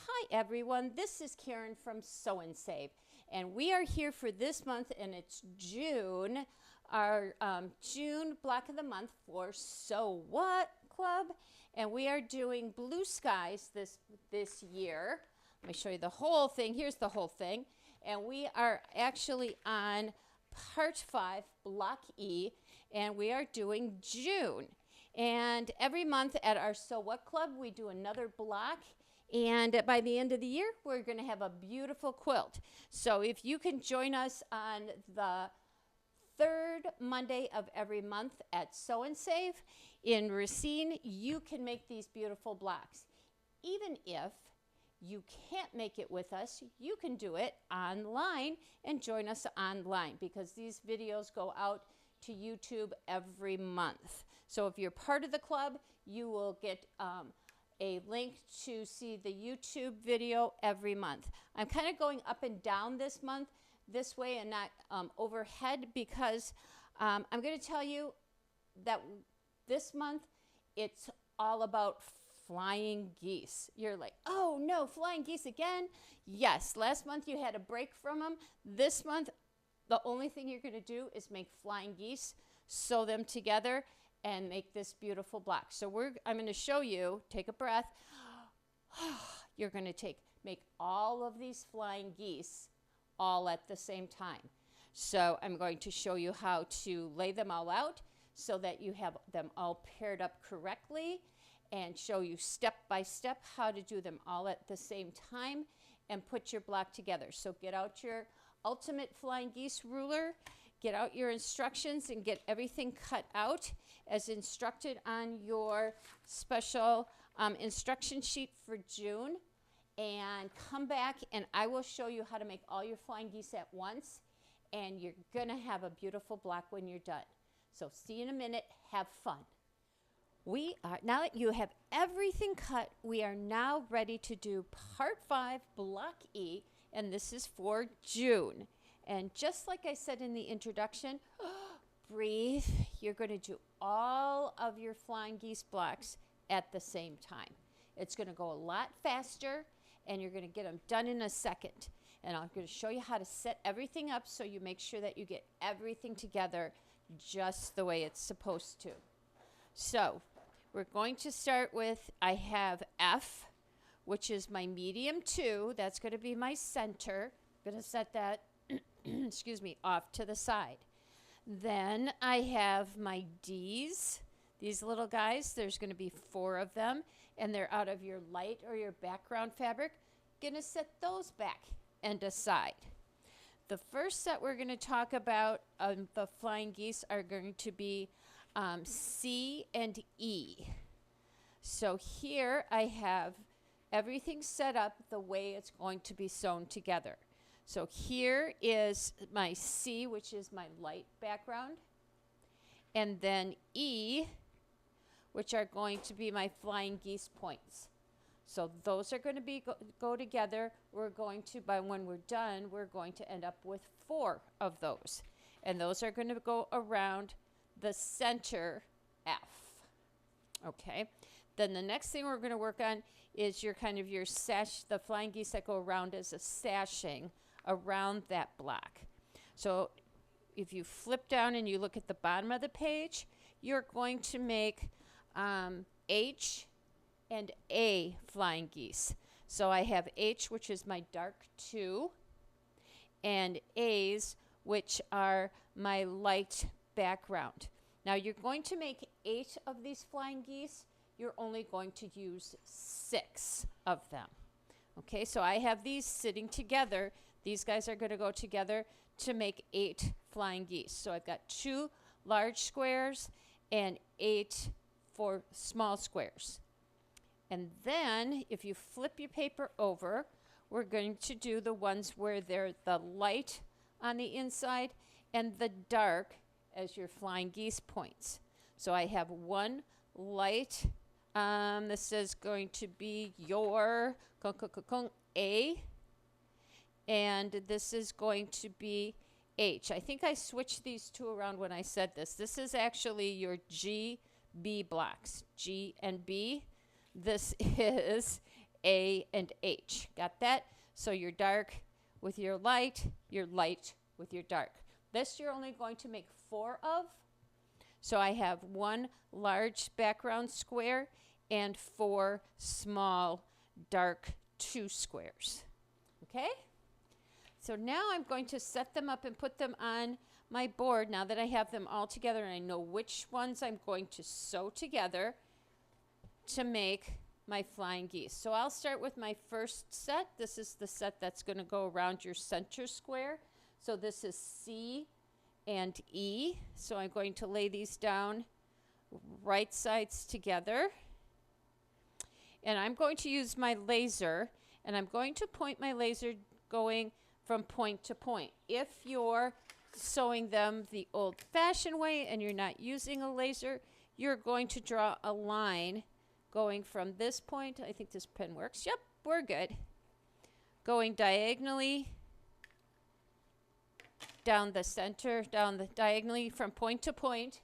Hi everyone, this is Karen from Sew and Save, and we are here for this month, and it's June, our June block of the month for Sew What Club, and we are doing blue skies this year. Let me show you the whole thing. Here's the whole thing, and we are actually on part 5, block E, and we are doing June. And every month at our Sew What Club, we do another block. And by the end of the year, we're going to have a beautiful quilt. So if you can join us on the third Monday of every month at Sew and Save in Racine, you can make these beautiful blocks. Even if you can't make it with us, you can do it online and join us online, because these videos go out to YouTube every month. So if you're part of the club, you will get a link to see the YouTube video every month. I'm kind of going up and down this month, this way and not overhead, because I'm going to tell you that this month it's all about flying geese. You're like, oh no, flying geese again? Yes, last month you had a break from them. This month, the only thing you're going to do is make flying geese, sew them together, and make this beautiful block. So I'm going to show you, take a breath. You're going to make all of these flying geese all at the same time. So I'm going to show you how to lay them all out so that you have them all paired up correctly, and show you step by step how to do them all at the same time and put your block together. So get out your ultimate flying geese ruler, get out your instructions, and get everything cut out as instructed on your special instruction sheet for June, and come back and I will show you how to make all your flying geese at once, and you're gonna have a beautiful block when you're done. So see you in a minute. Have fun. Now that you have everything cut, we are now ready to do part 5, block E, and this is for June. And just like I said in the introduction, breathe. You're going to do all of your flying geese blocks at the same time. It's going to go a lot faster, and you're going to get them done in a second. And I'm going to show you how to set everything up so you make sure that you get everything together just the way it's supposed to. So we're going to start with, I have F, which is my medium 2. That's going to be my center. I'm going to set that excuse me, off to the side. Then I have my D's, these little guys. There's going to be 4 of them, and they're out of your light or your background fabric. Going to set those back and aside. The first set we're going to talk about the flying geese are going to be C and E. So here I have everything set up the way it's going to be sewn together. So here is my C, which is my light background, and then E, which are going to be my flying geese points. So those are going to go together. We're going to, when we're done, we're going to end up with 4 of those, and those are going to go around the center F. Okay. Then the next thing we're going to work on is your sash, the flying geese that go around as a sashing around that block. So if you flip down and you look at the bottom of the page, you're going to make H and A flying geese. So I have H, which is my dark 2, and A's, which are my light background. Now you're going to make 8 of these flying geese. You're only going to use 6 of them. Okay, so I have these sitting together. These guys are going to go together to make 8 flying geese. So I've got 2 large squares and 8 for small squares. And then if you flip your paper over, we're going to do the ones where they're the light on the inside and the dark as your flying geese points. So I have 1 light. This is going to be your A, and this is going to be H. I think I switched these 2 around when I said this. This is actually your G, B blocks, G and B. This is A, and H. Got that? So your dark with your light with your dark. This you're only going to make 4 of. So I have 1 large background square and 4 small dark 2 squares. Okay? So now I'm going to set them up and put them on my board now that I have them all together and I know which ones I'm going to sew together to make my flying geese. So I'll start with my first set. This is the set that's going to go around your center square. So this is C and E. So I'm going to lay these down right sides together. And I'm going to use my laser, and I'm going to point my laser going from point to point. If you're sewing them the old-fashioned way and you're not using a laser, you're going to draw a line going from this point. I think this pen works. Yep, we're good. Going diagonally down the center, diagonally from point to point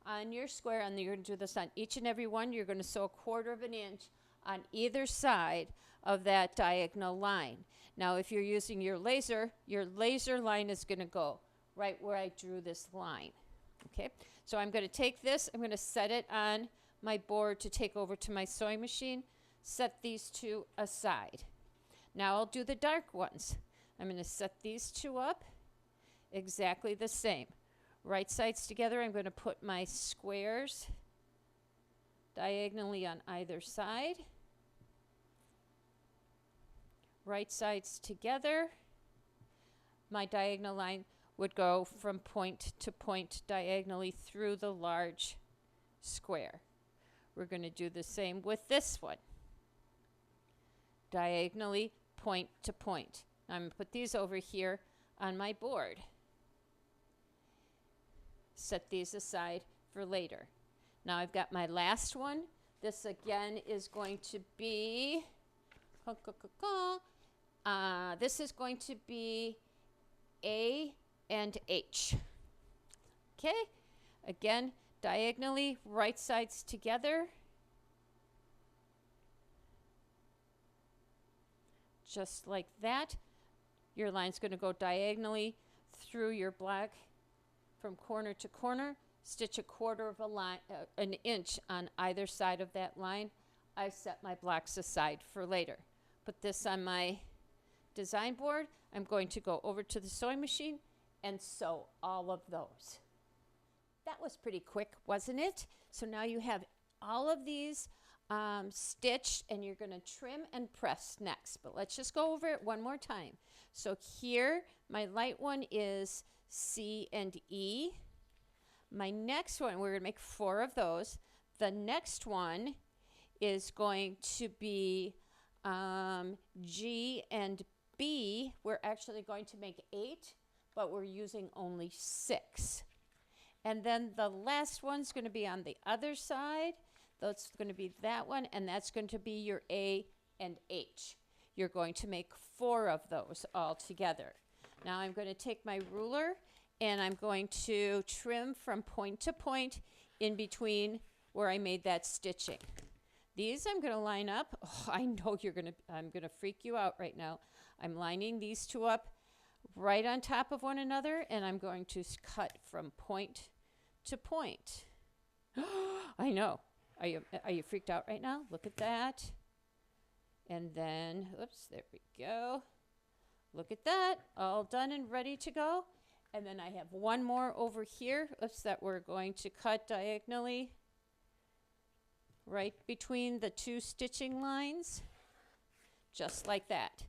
on your square, and you're going to do this on each and every one. You're going to sew 1/4 of an inch on either side of that diagonal line. Now, if you're using your laser line is going to go right where I drew this line. Okay, so I'm going to take this, I'm going to set it on my board to take over to my sewing machine, set these 2 aside. Now I'll do the dark ones. I'm going to set these 2 up exactly the same. Right sides together, I'm going to put my squares diagonally on either side. Right sides together. My diagonal line would go from point to point diagonally through the large square. We're going to do the same with this one. Diagonally, point to point. Now I'm going to put these over here on my board. Set these aside for later. Now I've got my last one. This again is going to be, this is going to be A and H. Okay, again, diagonally, right sides together. Just like that. Your line's going to go diagonally through your block from corner to corner. Stitch 1/4 of a line, an inch on either side of that line. I set my blocks aside for later. Put this on my design board. I'm going to go over to the sewing machine and sew all of those. That was pretty quick, wasn't it? So now you have all of these stitched, and you're going to trim and press next. But let's just go over it one more time. So here, my light one is C and E. My next one, we're going to make 4 of those. The next one is going to be G and B. We're actually going to make 8, but we're using only 6. And then the last one's going to be on the other side. That's going to be that one, and that's going to be your A and H. You're going to make 4 of those all together. Now I'm going to take my ruler, and I'm going to trim from point to point in between where I made that stitching. These I'm going to line up. Oh, I know I'm going to freak you out right now. I'm lining these 2 up right on top of one another, and I'm going to cut from point to point. I know. Are you freaked out right now? Look at that. And then, oops, there we go. Look at that. All done and ready to go. And then I have one more over here, oops, that we're going to cut diagonally right between the 2 stitching lines, just like that.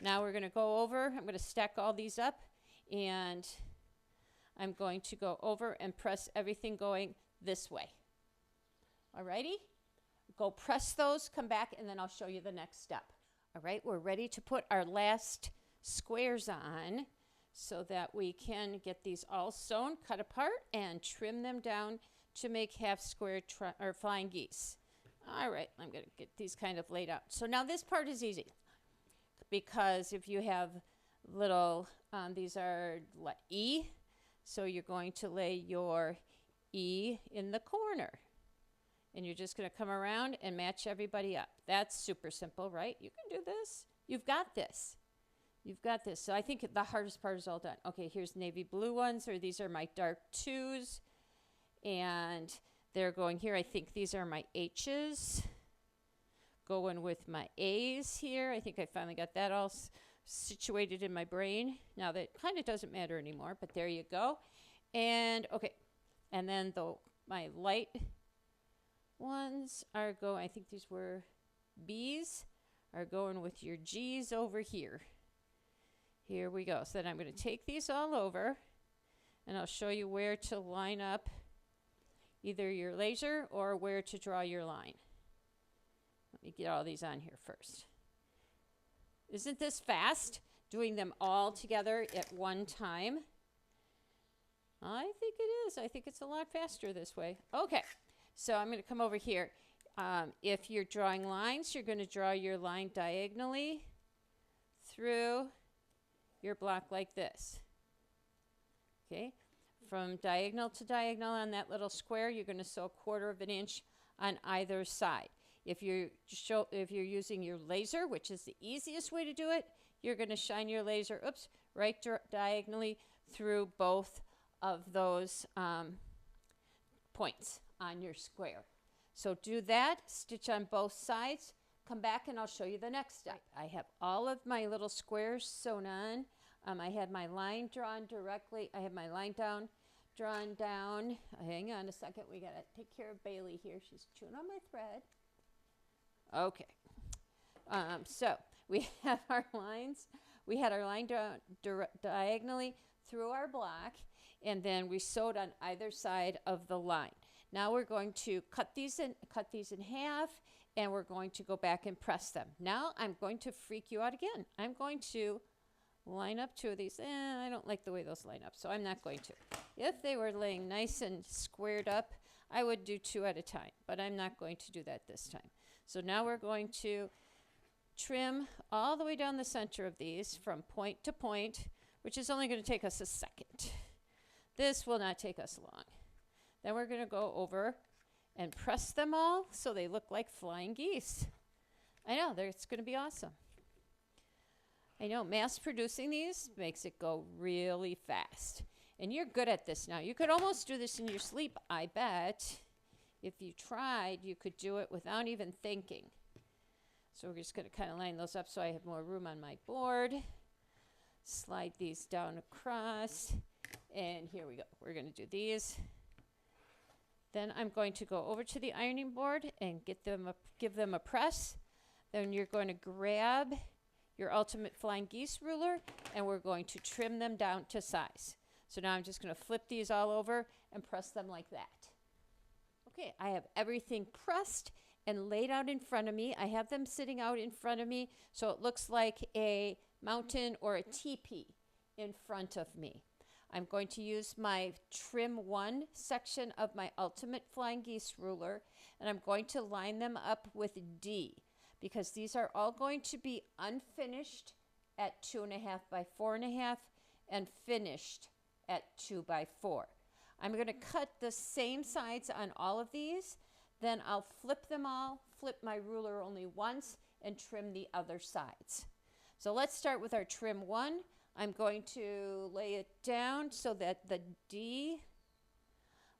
Now we're going to go over, I'm going to stack all these up, and I'm going to go over and press everything going this way. Alrighty? Go press those, come back, and then I'll show you the next step. All right, we're ready to put our last squares on so that we can get these all sewn, cut apart, and trim them down to make half square or flying geese. All right, I'm going to get these kind of laid out. So now this part is easy because if you have little, these are what, E? So you're going to lay your E in the corner. And you're just going to come around and match everybody up. That's super simple, right? You can do this. You've got this. You've got this. So I think the hardest part is all done. Okay, here's navy blue ones, or these are my dark 2s. And they're going here. I think these are my H's. Going with my A's here. I think I finally got that all situated in my brain. Now that kind of doesn't matter anymore, but there you go. And okay, and then my light ones are going, I think these were B's, are going with your G's over here. Here we go. So then I'm going to take these all over, and I'll show you where to line up either your laser or where to draw your line. Let me get all these on here first. Isn't this fast? Doing them all together at one time? I think it is. I think it's a lot faster this way. Okay, so I'm going to come over here. If you're drawing lines, you're going to draw your line diagonally through your block like this. Okay, from diagonal to diagonal on that little square, you're going to sew 1/4 of an inch on either side. If you're using your laser, which is the easiest way to do it, you're going to shine your laser, right diagonally through both of those points on your square. So do that, stitch on both sides, come back and I'll show you the next step. I have all of my little squares sewn on. I had my line drawn directly. I have my line drawn down. Hang on a second. We got to take care of Bailey here. She's chewing on my thread. Okay. So we have our lines. We had our line drawn diagonally through our block, and then we sewed on either side of the line. Now we're going to cut these in half, and we're going to go back and press them. Now I'm going to freak you out again. I'm going to line up 2 of these. I don't like the way those line up, so I'm not going to. If they were laying nice and squared up, I would do 2 at a time, but I'm not going to do that this time. So now we're going to trim all the way down the center of these from point to point, which is only going to take us a second. This will not take us long. Then we're going to go over and press them all so they look like flying geese. I know, it's going to be awesome. I know, mass producing these makes it go really fast. And you're good at this now. You could almost do this in your sleep, I bet. If you tried, you could do it without even thinking. So we're just going to kind of line those up so I have more room on my board. Slide these down across. And here we go. We're going to do these. Then I'm going to go over to the ironing board and give them a press. Then you're going to grab your Ultimate Flying Geese ruler, and we're going to trim them down to size. So now I'm just going to flip these all over and press them like that. Okay, I have everything pressed and laid out in front of me. I have them sitting out in front of me so it looks like a mountain or a teepee in front of me. I'm going to use my trim 1 section of my Ultimate Flying Geese ruler, and I'm going to line them up with D because these are all going to be unfinished at 2.5 by 4.5 and finished at 2 by 4. I'm going to cut the same sides on all of these, then I'll flip them all, flip my ruler only once, and trim the other sides. So let's start with our trim 1. I'm going to lay it down so that the D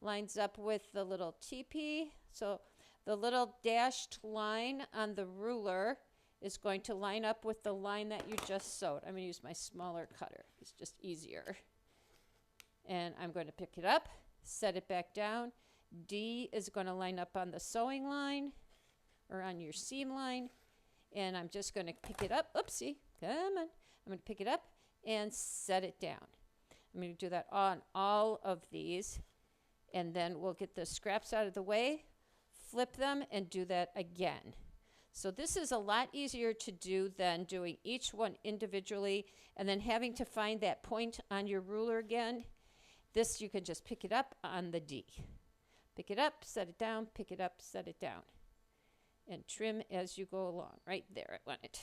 lines up with the little teepee. So the little dashed line on the ruler is going to line up with the line that you just sewed. I'm going to use my smaller cutter. It's just easier. And I'm going to pick it up, set it back down. D is going to line up on the sewing line or on your seam line. And I'm just going to pick it up. Oopsie, come on. I'm going to pick it up and set it down. I'm going to do that on all of these. And then we'll get the scraps out of the way, flip them, and do that again. So this is a lot easier to do than doing each one individually and then having to find that point on your ruler again. This, you can just pick it up on the D. Pick it up, set it down, pick it up, set it down. And trim as you go along. Right there, I want it.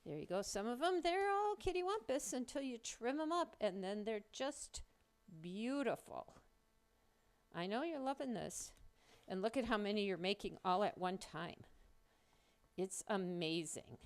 There you go. Some of them, they're all kittywampus until you trim them up, and then they're just beautiful. I know you're loving this. And look at how many you're making all at one time. It's amazing.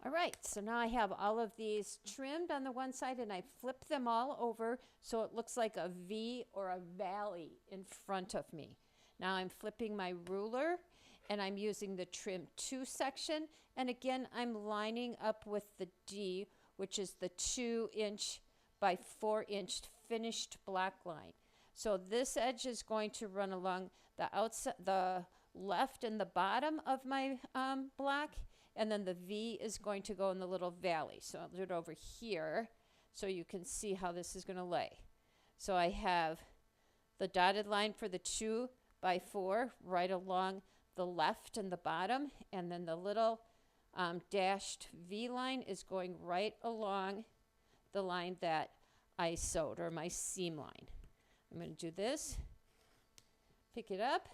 All right, so now I have all of these trimmed on the one side and I flip them all over so it looks like a V or a valley in front of me. Now I'm flipping my ruler and I'm using the trim 2 section. And again, I'm lining up with the D, which is the 2" by 4" finished black line. So this edge is going to run along the outside, the left and the bottom of my black. And then the V is going to go in the little valley. So I'll do it over here so you can see how this is going to lay. So I have the dotted line for the 2 by 4 right along the left and the bottom. And then the little dashed V line is going right along the line that I sewed, or my seam line. I'm going to do this, pick it up,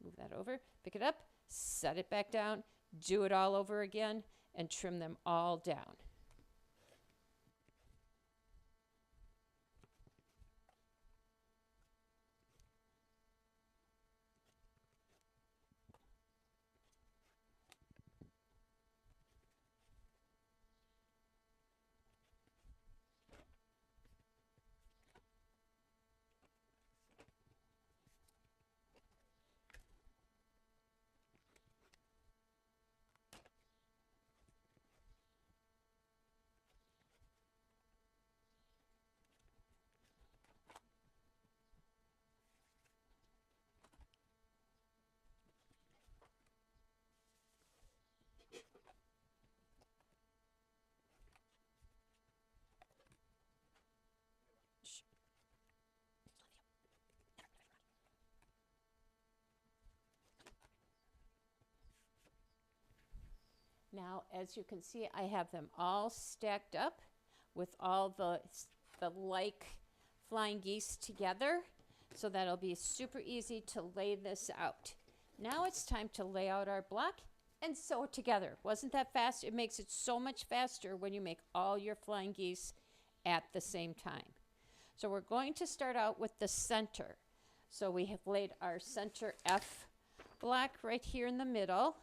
move that over, pick it up, set it back down, do it all over again, and trim them all down. Now, as you can see, I have them all stacked up with all the like flying geese together, so that'll be super easy to lay this out. Now it's time to lay out our block and sew it together. Wasn't that fast? It makes it so much faster when you make all your flying geese at the same time. So we're going to start out with the center. So we have laid our center F block right here in the middle.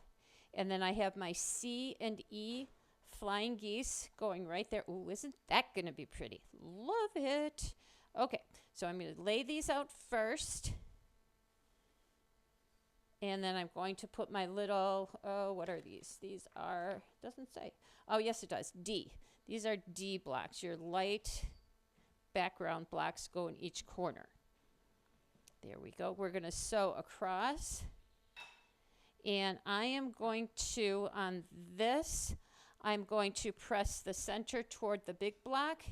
And then I have my C and E flying geese going right there. Ooh, isn't that going to be pretty? Love it. Okay, so I'm going to lay these out first. And then I'm going to put my little, oh, what are these? These are, doesn't say. Oh, yes, it does. D. These are D blocks. Your light background blocks go in each corner. There we go. We're going to sew across. And I am going to, on this, I'm going to press the center toward the big block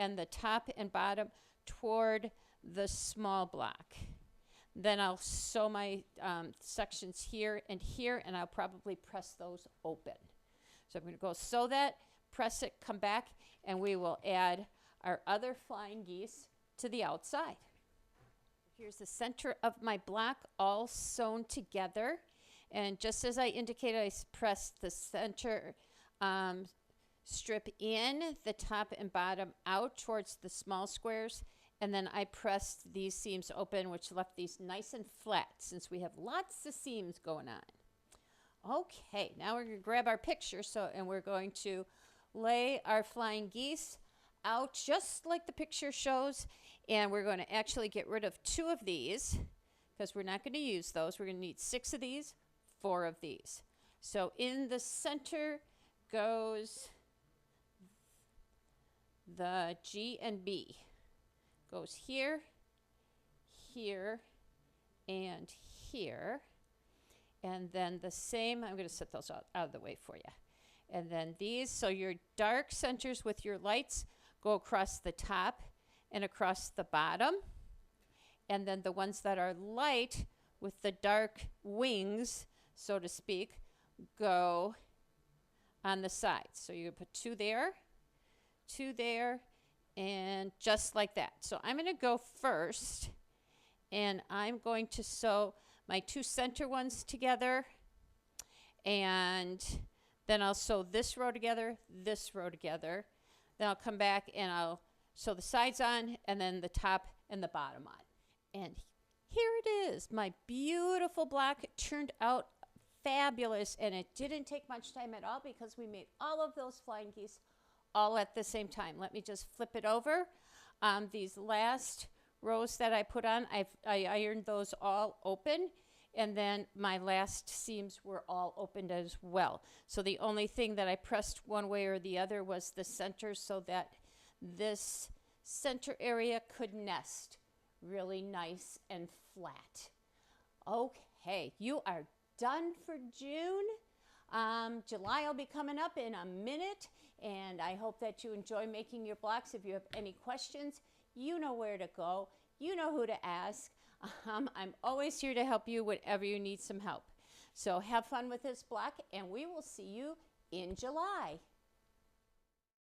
and the top and bottom toward the small block. Then I'll sew my sections here, and I'll probably press those open. So I'm going to go sew that, press it, come back, and we will add our other flying geese to the outside. Here's the center of my block all sewn together. And just as I indicated, I pressed the center strip in, the top and bottom out towards the small squares. And then I pressed these seams open, which left these nice and flat since we have lots of seams going on. Okay, now we're going to grab our picture, and we're going to lay our flying geese out just like the picture shows. And we're going to actually get rid of 2 of these because we're not going to use those. We're going to need 6 of these. 4 of these. So in the center goes the G and B. Goes here, here, and here. And then the same, I'm going to set those out of the way for you. And then these, so your dark centers with your lights go across the top and across the bottom. And then the ones that are light with the dark wings, so to speak, go on the sides. So you put two there, and just like that. So I'm going to go first, and I'm going to sew my two center ones together, and then I'll sew this row together, Then I'll come back and I'll sew the sides on, and then the top and the bottom on. And here it is. My beautiful block turned out fabulous, and it didn't take much time at all because we made all of those flying geese all at the same time. Let me just flip it over. These last rows that I put on, I ironed those all open, and then my last seams were all opened as well. So the only thing that I pressed one way or the other was the center, so that this center area could nest really nice and flat. Okay, you are done for June. July will be coming up in a minute, and I hope that you enjoy making your blocks. If you have any questions, you know where to go. You know who to ask. I'm always here to help you whenever you need some help. So have fun with this block, and we will see you in July.